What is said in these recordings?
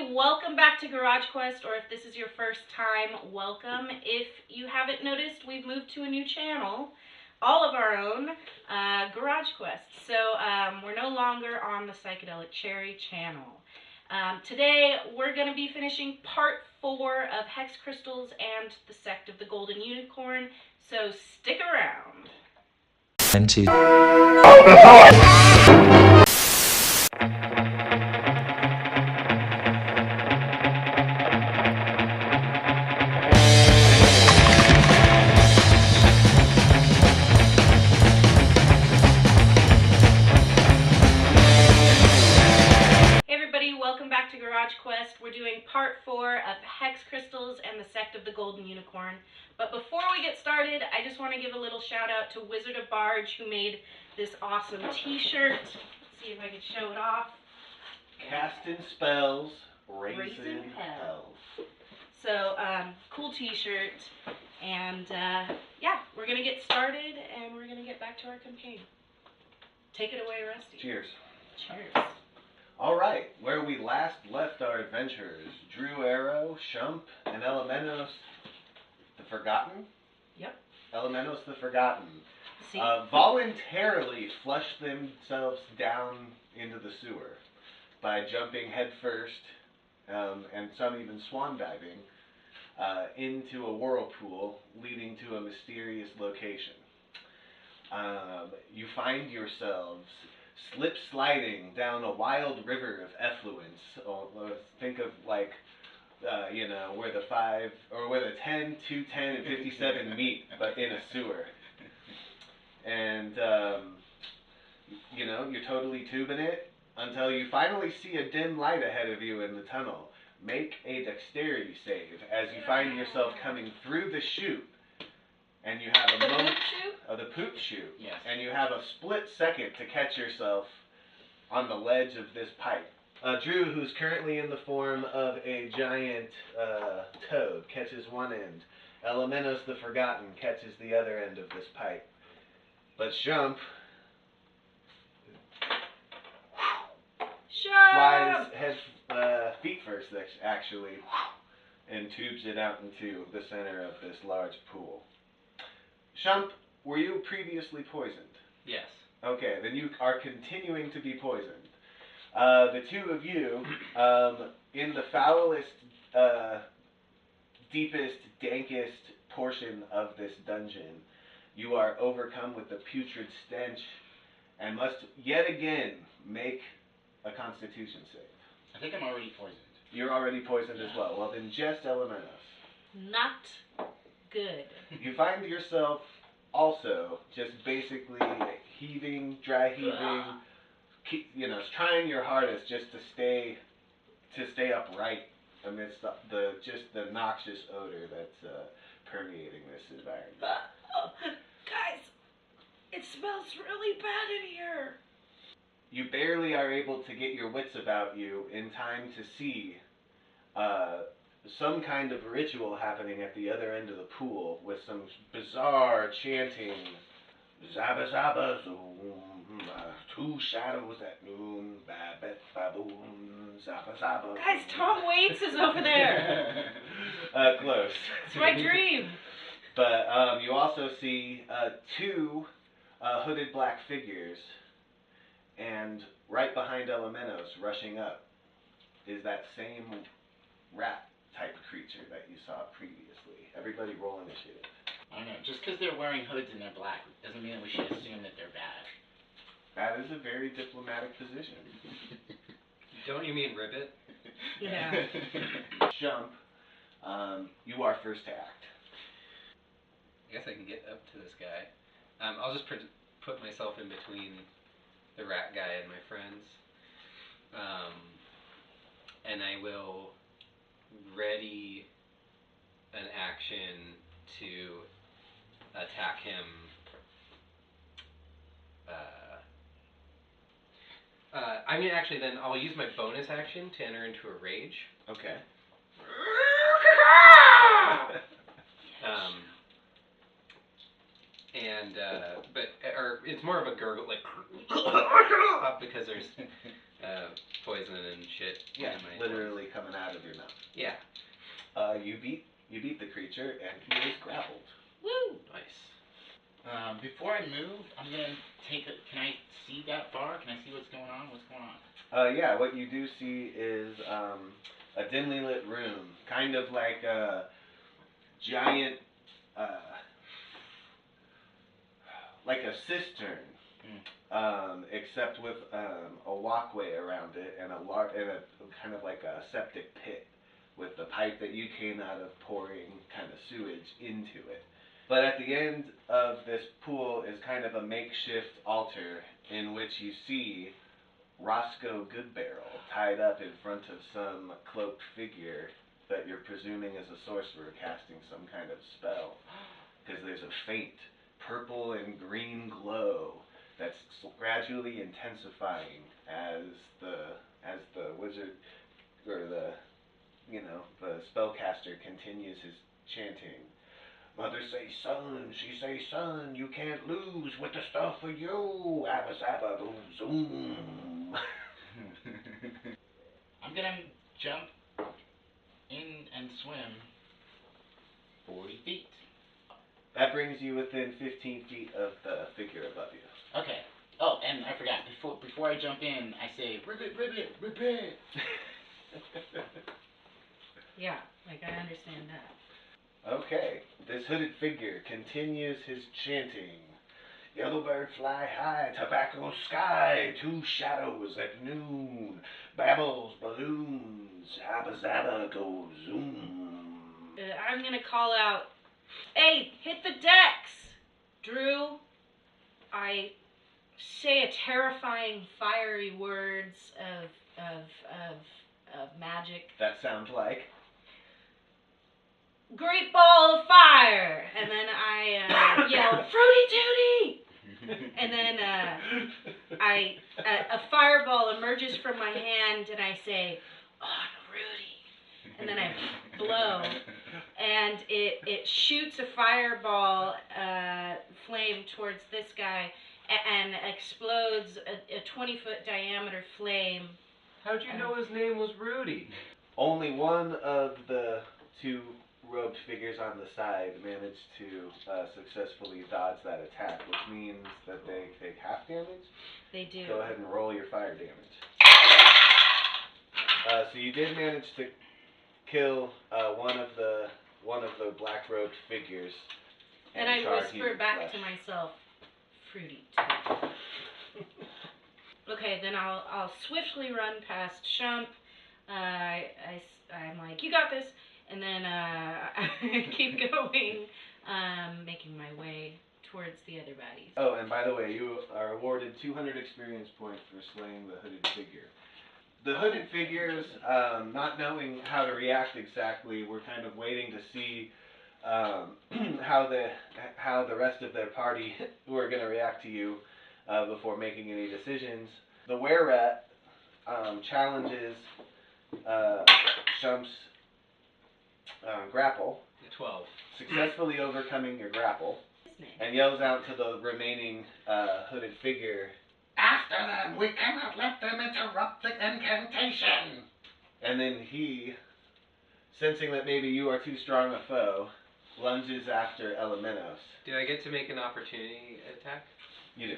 everybody, welcome back to Garage Quest, or if this is your first time, welcome. If you haven't noticed, we've moved to a new channel, all of our own, Garage Quest. So we're no longer on the Psychedelic Cherry channel. Today we're going to be finishing part 4 of Hex Crystals and the Sect of the Golden Unicorn, so stick around. Quest. We're doing part 4 of Hex Crystals and the Sect of the Golden Unicorn. But before we get started, I just want to give a little shout out to Wizard of Barge, who made this awesome t-shirt. Let's see if I can show it off. Casting spells, raising hells. So, cool t-shirt. And, yeah, we're going to get started and we're going to get back to our campaign. Take it away, Rusty. Cheers. Cheers. Alright, where we last left our adventurers, Drew Arrow, Shump, and Elementos the Forgotten? Yep. Elementos the Forgotten. Voluntarily flushed themselves down into the sewer by jumping headfirst, and some even swan diving, into a whirlpool leading to a mysterious location. You find yourselves slip-sliding down a wild river of effluence. Think of like, where the 5, or where the 10, 210, and 57 meet, but in a sewer. And, you're totally tubing it until you finally see a dim light ahead of you in the tunnel. Make a dexterity save as you find yourself coming through the chute. And you have a moment of the poop chute. Yes. And you have a split second to catch yourself on the ledge of this pipe. Drew, who's currently in the form of a giant toad, catches one end. Elementos the Forgotten catches the other end of this pipe. But Shump flies feet first, actually, and tubes it out into the center of this large pool. Shump, were you previously poisoned? Yes. Okay, then you are continuing to be poisoned. The two of you, in the foulest, deepest, dankest portion of this dungeon, you are overcome with the putrid stench and must yet again make a constitution save. I think I'm already poisoned. You're already poisoned as well. Well, then just Elementos. Not good. You find yourself also just basically dry heaving, trying your hardest just to stay upright amidst the noxious odor that's permeating this environment. Guys, it smells really bad in here. You barely are able to get your wits about you in time to see some kind of ritual happening at the other end of the pool with some bizarre chanting. Zabba zabba zoom, 2 shadows at noon, babet baboon, zabba zabba. Guys, Tom Waits is over there. Close. It's my dream. But you also see 2 hooded black figures, and right behind Elementos, rushing up, is that same rat type creature that you saw previously. Everybody roll initiative. I don't know, just because they're wearing hoods and they're black doesn't mean that we should assume that they're bad. That is a very diplomatic position. Don't you mean ribbit? Yeah. Shump, you are first to act. I guess I can get up to this guy. I'll just put myself in between the rat guy and my friends. And I will ready an action to attack him. Then I'll use my bonus action to enter into a rage. Okay. It's more of a gurgle, like because there's poison and shit. Yeah, in my literally coming out of your mouth. Yeah. You beat the creature, and he is grappled. Woo! Nice. Before I move, I'm gonna take a. Can I see that far? Can I see what's going on? What's going on? Yeah, what you do see is a dimly lit room, kind of like a giant, like a cistern, except with a walkway around it and a kind of like a septic pit with the pipe that you came out of pouring kind of sewage into it. But at the end of this pool is kind of a makeshift altar in which you see Roscoe Goodbarrel tied up in front of some cloaked figure that you're presuming is a sorcerer casting some kind of spell. Because there's a faint purple and green glow that's gradually intensifying as the wizard or the spellcaster continues his chanting. Mother say son, she say son, you can't lose with the stuff for you. Abba zabba boom zoom. I'm gonna jump in and swim 40 feet. That brings you within 15 feet of the figure above you. Okay. Oh, and I forgot. Before I jump in, I say ribbit, ribbit, ribbit. Yeah, like I understand that. Okay, this hooded figure continues his chanting. Yellowbird fly high, tobacco sky, two shadows at noon, babbles balloons, abba zabba go zoom. I'm gonna call out, hey, hit the decks! Drew, I say a terrifying fiery words of magic. That sounds like... Great ball of fire! And then I yell, Fruity Tooty! And then a fireball emerges from my hand and I say, on Rudy! And then I blow and it shoots a fireball flame towards this guy and explodes a 20-foot diameter flame. How'd you know his name was Rudy? Only one of the two robed figures on the side managed to successfully dodge that attack, which means that they take half damage. They do. Go ahead and roll your fire damage. So you did manage to kill one of the black robed figures. And I charred whisper human back flesh. to myself, Fruity Tooty. Okay, then I'll swiftly run past Shump. I'm like, you got this. And then I keep going, making my way towards the other baddies. Oh, and by the way, you are awarded 200 experience points for slaying the hooded figure. The hooded figures, not knowing how to react exactly, were kind of waiting to see how the rest of their party were going to react to you before making any decisions. The were-rat challenges Shump's grapple, 12. successfully overcoming your grapple, His name. and yells out to the remaining hooded figure, After them! We cannot let them interrupt the incantation! and then he, sensing that maybe you are too strong a foe, lunges after Elementos. Do I get to make an opportunity attack? You do.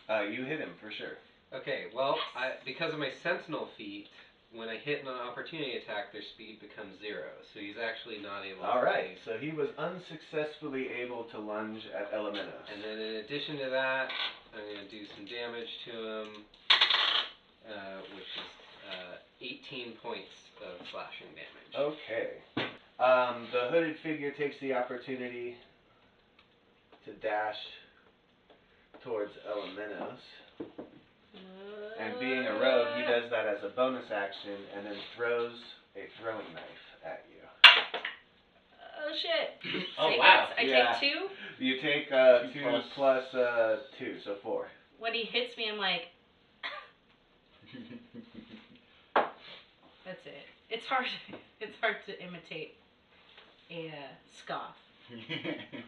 Okay. You hit him for sure. Okay, well, because of my sentinel feat, when I hit an opportunity attack, their speed becomes 0. So he's actually not able to... Alright, so he was unsuccessfully able to lunge at Elementos. And then in addition to that, I'm going to do some damage to him, which is 18 points of slashing damage. Okay. The hooded figure takes the opportunity to dash towards Elementos. And being a rogue, he does that as a bonus action and then throws a throwing knife at you. Oh shit. Oh, Say wow. I Yeah. take 2. You take 2 plus- plus 2, so 4. When he hits me, I'm like, that's it. It's hard to imitate a scoff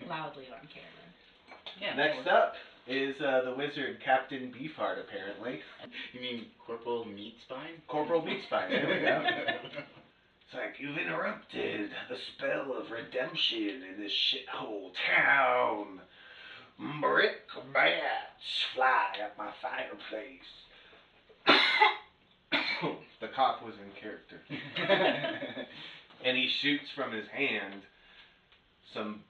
loudly on camera. Yeah. Next up is the wizard Captain Beefheart, apparently. You mean Corporal Meatspine? Corporal Meatspine, there we go. It's like, you've interrupted the spell of redemption in this shithole town. Brick bats fly at my fireplace. The cough was in character. And he shoots from his hand some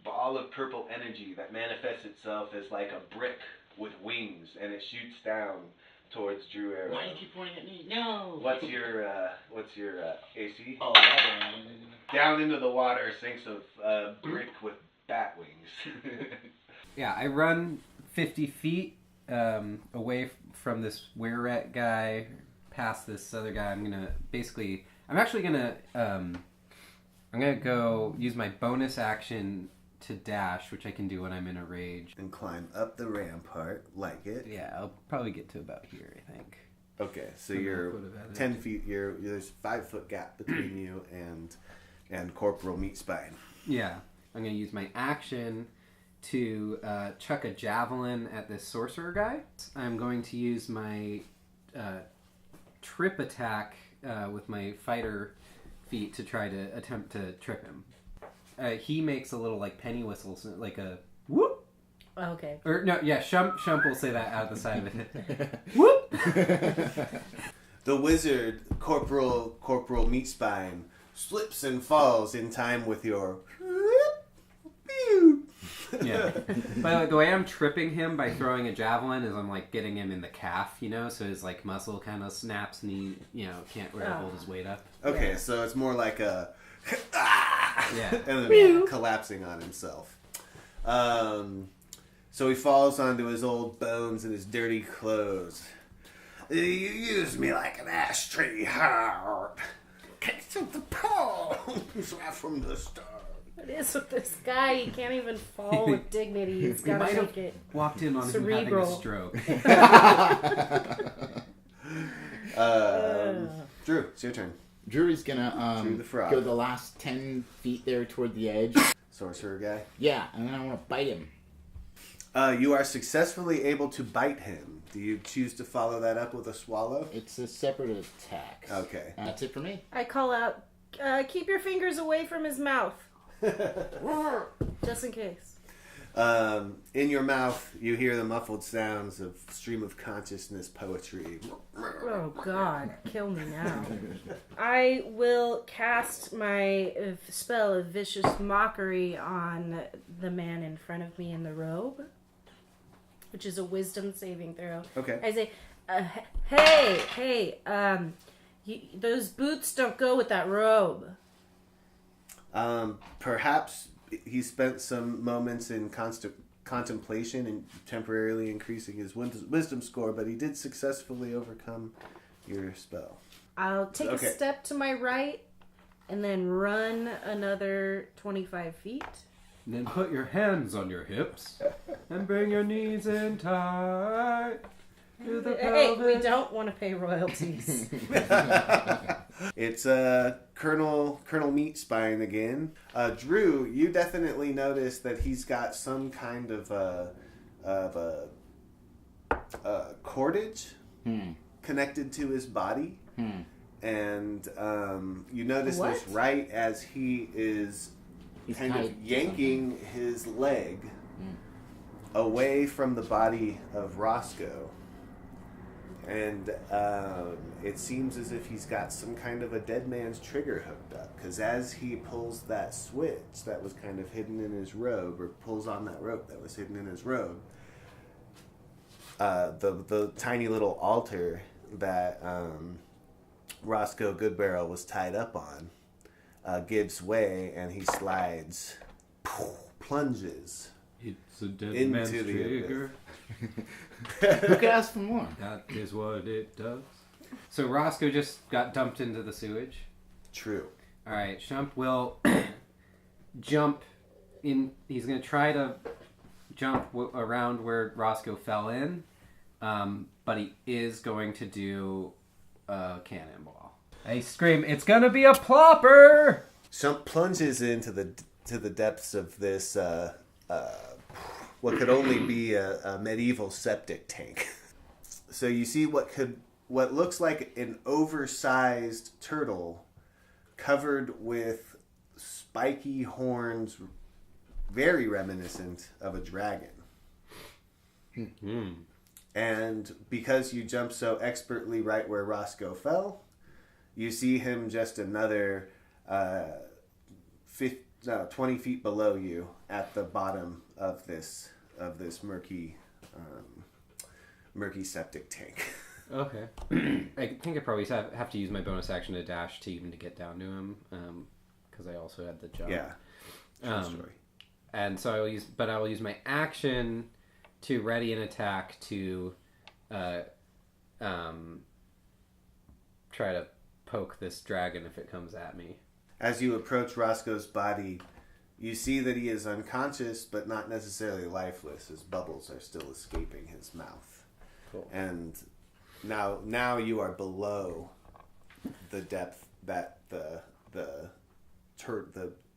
ball of purple energy that manifests itself as like a brick with wings, and it shoots down towards Drew Arrow. Why do you keep pointing at me? No! What's your AC? Oh, 11. Down into the water sinks a brick with bat wings. Yeah, I run 50 feet away from this were-rat guy, past this other guy. I'm actually gonna go use my bonus action to dash, which I can do when I'm in a rage. And climb up the rampart, like it. Yeah, I'll probably get to about here, I think. Okay, so you're 10 feet. There's a 5-foot gap between you and Corporal Meatspine. Yeah, I'm gonna use my action to chuck a javelin at this sorcerer guy. I'm going to use my trip attack with my fighter feet to try to attempt to trip him. He makes a little like penny whistle, like a whoop. Okay. Or no, yeah, Shump will say that out the side of it. Whoop. The wizard, Corporal Meatspine, slips and falls in time with your. Yeah. But the way I'm tripping him by throwing a javelin is I'm like getting him in the calf, so his like muscle kind of snaps and he, can't really hold his weight up. Okay, Yeah. so it's more like a. Yeah. And then collapsing on himself. So he falls onto his old bones and his dirty clothes. You use me like an ashtray heart. Catch the palms right from the start. What is with this guy? He can't even fall with dignity. He's got to make it Walked in on cerebral. him having a stroke. Drew, it's your turn. Drew is gonna Drew the frog. go the last 10 feet there toward the edge. Sorcerer guy. Yeah, and then I want to bite him. You are successfully able to bite him. Do you choose to follow that up with a swallow? It's a separate attack. Okay. That's it for me. I call out, keep your fingers away from his mouth. Just in case. In your mouth, you hear the muffled sounds of stream of consciousness poetry. Oh God, kill me now. I will cast my spell of vicious mockery on the man in front of me in the robe, which is a wisdom saving throw. Okay. I say, hey, those boots don't go with that robe. Perhaps he spent some moments in contemplation and temporarily increasing his wisdom score, but he did successfully overcome your spell. I'll take Okay. a step to my right and then run another 25 feet. And then put your hands on your hips and bring your knees in tight to the Hey, we pelvis. don't want to pay royalties. It's Colonel Meatspine again. Drew, you definitely notice that he's got some kind of cordage connected to his body, and you notice What? this right as he is He's kind tied of to yanking his leg away from the body of Roscoe. And it seems as if he's got some kind of a dead man's trigger hooked up. Because as he pulls that switch that was kind of hidden in his robe, or pulls on that rope that was hidden in his robe, the tiny little altar that Roscoe Goodbarrel was tied up on gives way, and he slides, plunges It's a dead into man's the trigger. Who could ask for more? That is what it does. So Roscoe just got dumped into the sewage. True. All right, Shump will jump in. He's going to try to jump around where Roscoe fell in, but he is going to do a cannonball. I scream, "It's going to be a plopper!" Shump plunges into the depths of this what could only be a medieval septic tank. So you see what looks like an oversized turtle covered with spiky horns, very reminiscent of a dragon. Mm-hmm. And because you jumped so expertly right where Roscoe fell, you see him just another 20 feet below you at the bottom of this murky septic tank. Okay. I think I probably have to use my bonus action to dash to even to get down to him, because I also had the jump. Yeah. Story. And so I'll use my action to ready an attack to try to poke this dragon if it comes at me. As you approach Roscoe's body, you see that he is unconscious, but not necessarily lifeless. His bubbles are still escaping his mouth. Cool. And now you are below the depth that the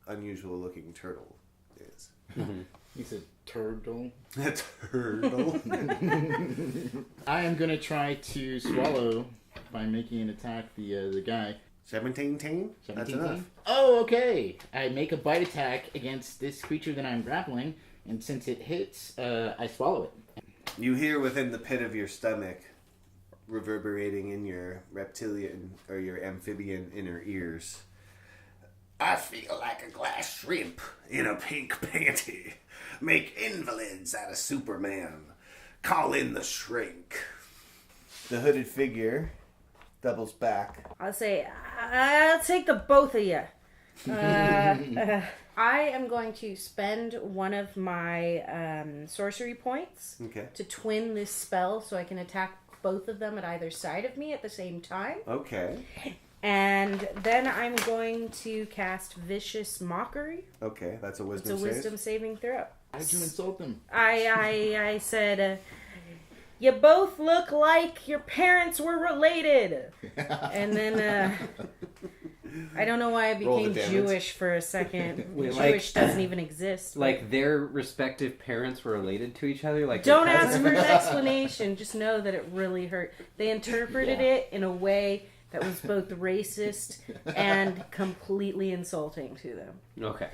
unusual looking turtle is. Mm-hmm. He's a turtle. A turtle. I am gonna try to swallow by making an attack the guy. 17 tame? That's 17? enough. Oh, okay. I make a bite attack against this creature that I'm grappling, and since it hits, I swallow it. You hear within the pit of your stomach, reverberating in your reptilian or your amphibian inner ears, I feel like a glass shrimp in a pink panty. Make invalids out of Superman. Call in the shrink. The hooded figure doubles back. I'll say, I'll take the both of you. I am going to spend one of my sorcery points Okay. to twin this spell so I can attack both of them at either side of me at the same time. Okay. And then I'm going to cast Vicious Mockery. Okay, that's a It's wisdom a save. wisdom saving throw. How'd you insult them? I said, you both look like your parents were related. And then, I don't know why I Roll the became damage. Jewish for a second. Wait, Jewish doesn't even exist. but- Like their respective parents were related to each other? Like Don't they're ask for cousins? an explanation. Just know that it really hurt. They interpreted it in a way that was both racist and completely insulting to them. Okay.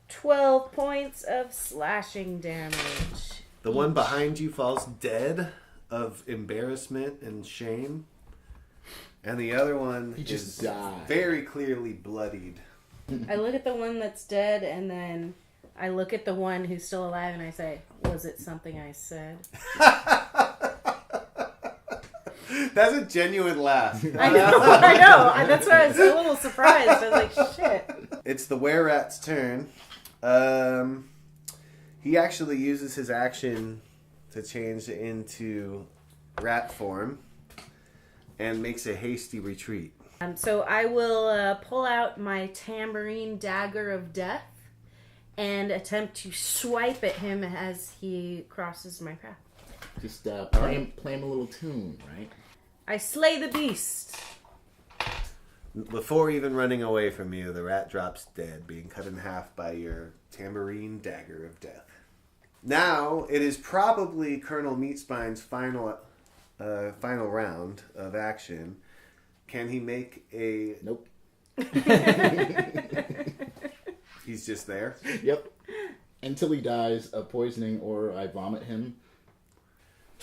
12 points of slashing damage. The one behind you falls dead of embarrassment and shame. And the other one He just is died. very clearly bloodied. I look at the one that's dead, and then I look at the one who's still alive, and I say, was it something I said? That's a genuine laugh. I know. That's why I was a little surprised. I was like, shit. It's the were-rat's turn. He actually uses his action to change into rat form and makes a hasty retreat. So I will pull out my tambourine dagger of death and attempt to swipe at him as he crosses my path. Just play him a little tune, right? I slay the beast. Before even running away from you, the rat drops dead, being cut in half by your tambourine dagger of death. Now, it is probably Colonel Meatspine's final round of action. Can he make a... Nope. He's just there? Yep. Until he dies of poisoning or I vomit him.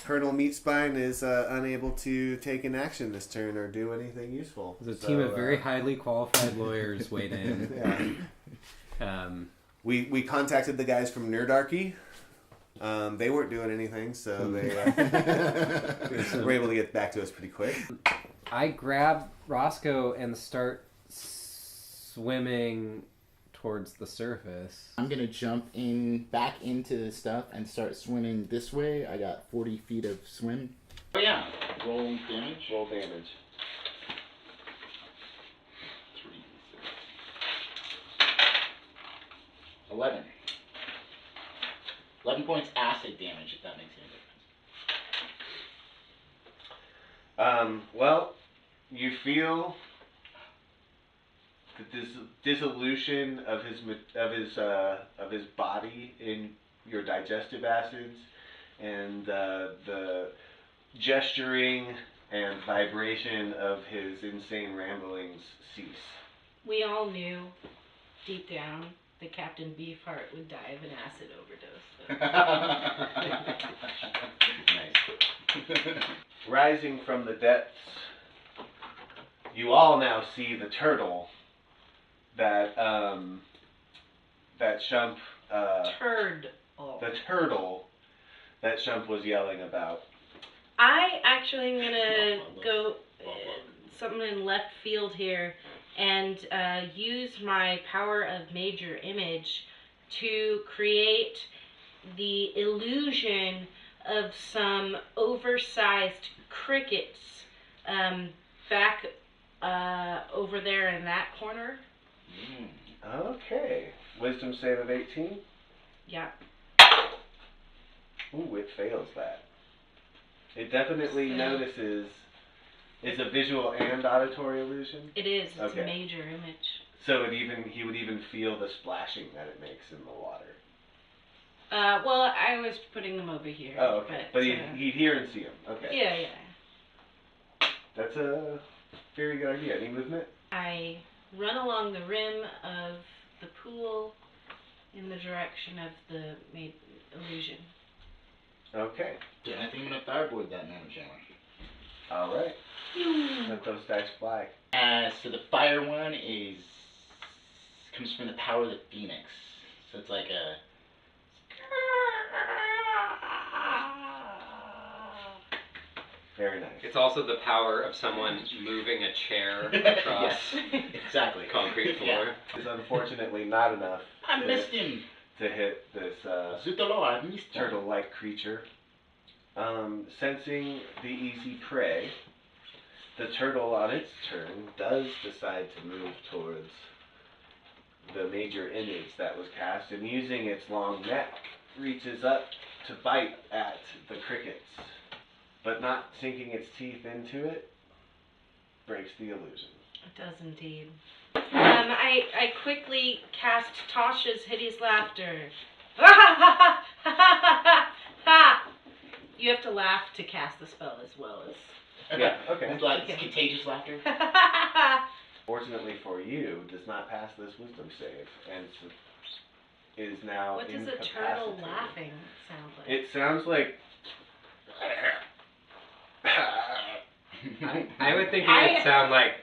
Colonel Meatspine is unable to take an action this turn or do anything useful. There's a team of very highly qualified lawyers weighed in. Yeah. We contacted the guys from Nerdarchy. They weren't doing anything, so they were able to get back to us pretty quick. I grab Roscoe and start swimming towards the surface. I'm gonna jump back into the stuff and start swimming this way. I got 40 feet of swim. Oh yeah, roll damage. Roll damage. 11. 11 points acid damage, if that makes any difference. Well, you feel the dissolution of his body in your digestive acids, and the gesturing and vibration of his insane ramblings cease. We all knew, deep down, that Captain Beefheart would die of an acid overdose. Nice. Rising from the depths, you all now see the turtle that Shump the turtle that Shump was yelling about. I actually am gonna go something in left field here and use my power of major image to create the illusion of some oversized crickets back over there in that corner. Okay. Wisdom save of 18? Yeah. Ooh, it fails that. It definitely notices. It's a visual and auditory illusion? It is. It's Okay. a major image. So he would even feel the splashing that it makes in the water. Well, I was putting them over here. Oh, okay. But he'd hear and see them. Okay. Yeah. That's a very good idea. Any movement? I run along the rim of the pool in the direction of the illusion. Okay. Yeah, I think I'm gonna fireboard that nano challenge. Alright. Let those dice fly. So the fire one comes from the power of the phoenix. So it's like a. Very nice. It's also the power of someone moving a chair across Yes, exactly. concrete floor. Yeah. It's unfortunately not enough I missed him. to hit this Zutolo, I missed him. turtle-like creature. Sensing the easy prey, the turtle on its turn does decide to move towards the major image that was cast, and using its long neck, reaches up to bite at the crickets, but not sinking its teeth into it, breaks the illusion. It does indeed. I quickly cast Tasha's hideous laughter. You have to laugh to cast the spell as well as. Yeah, okay. It's like contagious laughter. Fortunately for you, does not pass this wisdom save, and is now What does a incapacitated. turtle laughing sound like? It sounds like. I would think it would sound like.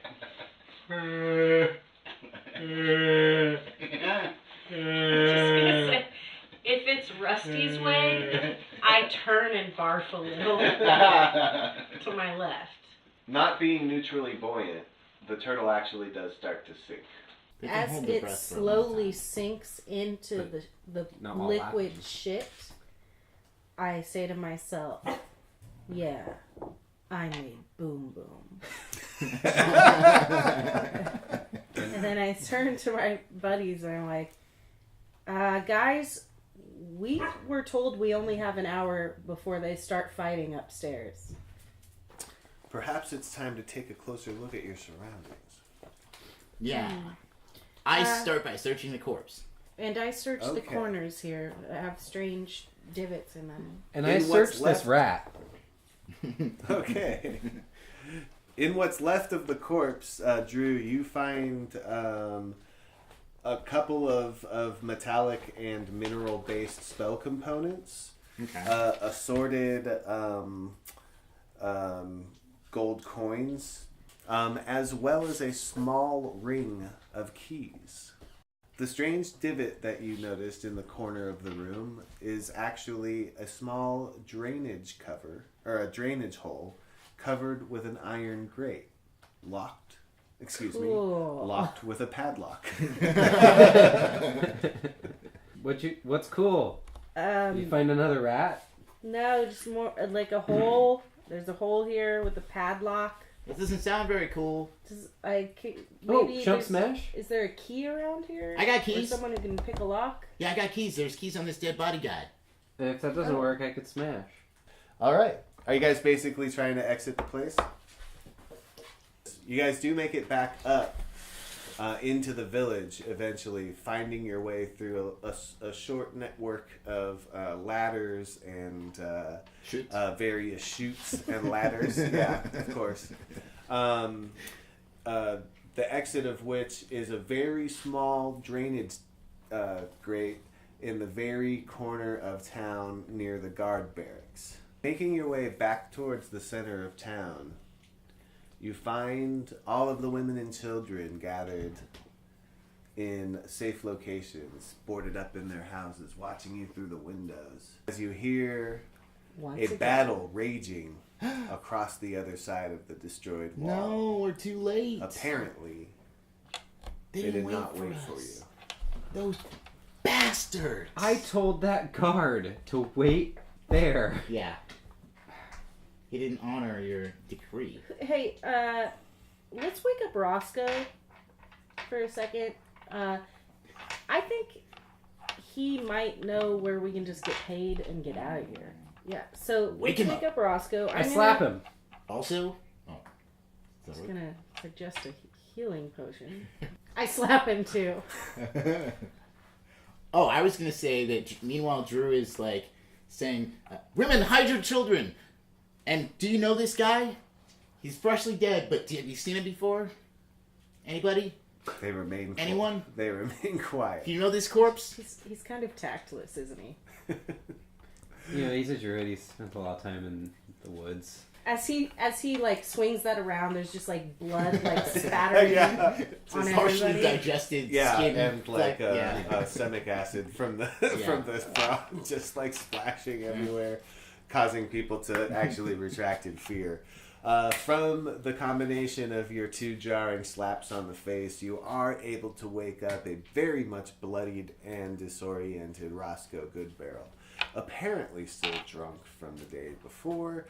Just gonna say, if it's Rusty's way, I turn and barf a little to my left. Not being neutrally buoyant, the turtle actually does start to sink. They can As hold their it breath for a long slowly time. sinks into the not while liquid laughing. shit, I say to myself, yeah, I made boom boom. And then I turn to my buddies and I'm like, guys, we were told we only have an hour before they start fighting upstairs. Perhaps it's time to take a closer look at your surroundings. Yeah. I start by searching the corpse. And I search the Okay. corners here. I have strange divots in them. And In I what's searched this left- rat. Okay. In what's left of the corpse, Drew, you find a couple of metallic and mineral-based spell components, Okay. assorted gold coins, as well as a small ring of keys. The strange divot that you noticed in the corner of the room is actually a small drainage hole covered with an iron grate. Locked with a padlock. What's cool? You find another rat? No, just more like a hole. There's a hole here with a padlock. This doesn't sound very cool. Maybe Chump there's- smash? Is there a key around here? I got Or keys. someone who can pick a lock? Yeah, I got keys. There's keys on this dead body guide. If that doesn't work, I could smash. All right. Are you guys basically trying to exit the place? You guys do make it back up into the village, eventually finding your way through a short network of ladders and various chutes and ladders. Yeah, of course. The exit of which is a very small drainage grate in the very corner of town near the guard barracks. Making your way back towards the center of town, you find all of the women and children gathered in safe locations, boarded up in their houses, watching you through the windows. As you hear battle raging across the other side of the destroyed wall. No, we're too late. Apparently, they did not wait for you. Those bastards! I told that guard to wait there. Yeah. He didn't honor your decree. Hey, let's wake up Roscoe for a second. I think he might know where we can just get paid and get out of here. Yeah, so let's wake up Roscoe. I slap him. Also? Oh. I'm just gonna suggest a healing potion. I slap him too. Oh, I was gonna say that meanwhile Drew is like saying, women, hide your children! And do you know this guy? He's freshly dead, but have you seen him before? Anybody? They remain Anyone? They remain quiet. Do you know this corpse? He's kind of tactless, isn't he? You know, he's a druid. He's spent a lot of time in the woods. As he like swings that around, there's just like blood like spattering on partially everybody. digested skin. And like stomach acid from the from the frog, just like splashing everywhere, causing people to actually retract in fear. From the combination of your two jarring slaps on the face, you are able to wake up a very much bloodied and disoriented Roscoe Goodbarrel, apparently still drunk from the day before.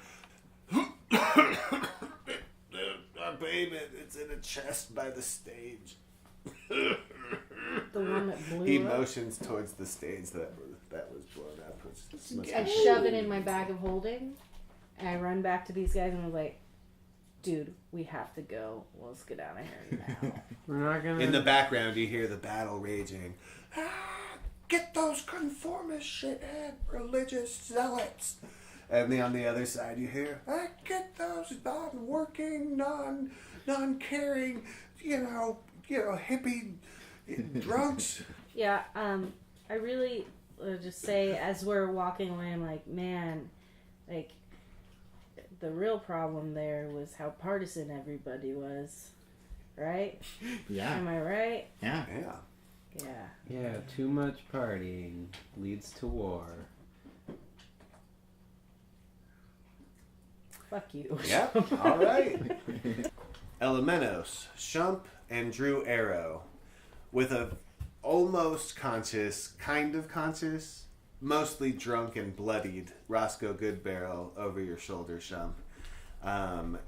Baby, it's in a chest by the stage. The one that blew He up. motions towards the stage that was blown up. I shove it in my bag of holding, and I run back to these guys and I'm like, dude, we have to go. Let's get out of here now. We're not gonna. In the background, you hear the battle raging. Get those conformist shithead religious zealots. And then on the other side, you hear, get those non-working, non-caring, hippie drunks. Yeah, I really just say as we're walking away, I'm like, man, like, the real problem there was how partisan everybody was, right? Yeah. Am I right? Yeah. Yeah. Yeah, too much partying leads to war. Fuck you. Yep. All right. Elemenos, Shump, and Drew Arrow, with a almost conscious, kind of conscious, mostly drunk and bloodied Roscoe Goodbarrel over your shoulder, Shump,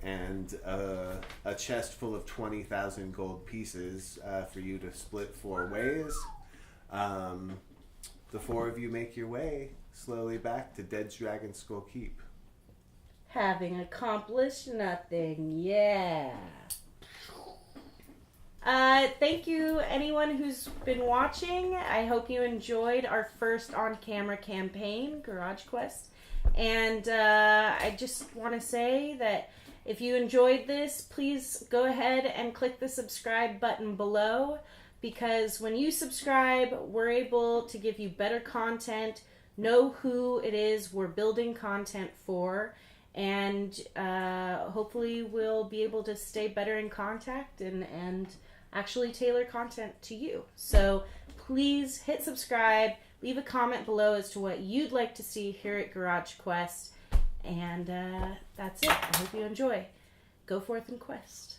and a chest full of 20,000 gold pieces for you to split 4 ways. The 4 of you make your way slowly back to Dead Dragon Skull Keep. Having accomplished nothing, yeah. Thank you, anyone who's been watching. I hope you enjoyed our first on-camera campaign, Garage Quest. And I just want to say that if you enjoyed this, please go ahead and click the subscribe button below, because when you subscribe, we're able to give you better content, know who it is we're building content for, and hopefully we'll be able to stay better in contact and actually tailor content to you. So please hit subscribe, leave a comment below as to what you'd like to see here at Garage Quest, and that's it. I hope you enjoy. Go forth and quest.